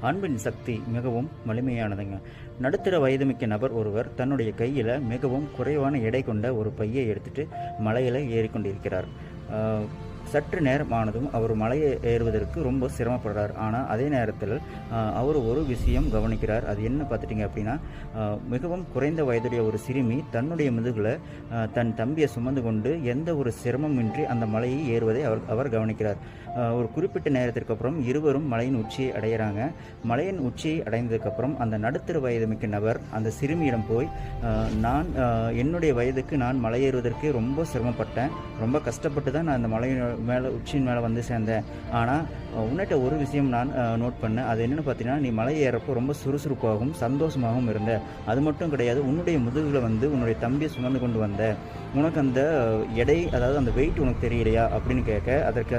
அன்பின் சக்தி மிகவும் வலிமையானதுங்க. நடுத்தர வயதுமிக்க நபர் ஒருவர் தன்னுடைய கையில் மிகவும் குறைவான எடை கொண்ட ஒரு பையை எடுத்துட்டு மலையில் ஏறிக்கொண்டிருக்கிறார். சற்று நேரம் ஆனதும் அவர் மலையை ஏறுவதற்கு ரொம்ப சிரமப்படுறார். ஆனால் அதே நேரத்தில் அவர் ஒரு விஷயம் கவனிக்கிறார். அது என்ன பார்த்துட்டிங்க அப்படின்னா, மிகவும் குறைந்த வயதுடைய ஒரு சிறுமி தன்னுடைய முதுகில் தன் தம்பியை சுமந்து கொண்டு எந்த ஒரு சிரமமின்றி அந்த மலையை ஏறுவதை அவர் கவனிக்கிறார். ஒரு குறிப்பிட்ட நேரத்திற்கு அப்புறம் இருவரும் மலையின் உச்சியை அடைகிறாங்க. மலையின் உச்சியை அடைந்ததுக்கப்புறம் அந்த நடுத்தர வயதுமிக்க நபர் அந்த சிறுமியிடம் போய், நான் என்னுடைய வயதுக்கு நான் மலையேறுவதற்கு ரொம்ப சிரமப்பட்டேன், ரொம்ப கஷ்டப்பட்டு தான் நான் அந்த மலையின் உச்சியின் மேலே வந்து சேர்ந்தேன். ஆனால் உன்னிட்ட ஒரு விஷயம் நான் நோட் பண்ணேன். அது என்னென்னு பார்த்தீங்கன்னா, நீ மலை ஏறப்போ ரொம்ப சுறுசுறுப்பாகவும் சந்தோஷமாகவும் இருந்த. அது மட்டும் கிடையாது, உன்னுடைய முதுகில் வந்து உன்னுடைய தம்பியை சுமந்து கொண்டு வந்த. உனக்கு அந்த எடை, அதாவது அந்த வெயிட் உனக்கு தெரியலையா அப்படின்னு கேட்க, அதற்கு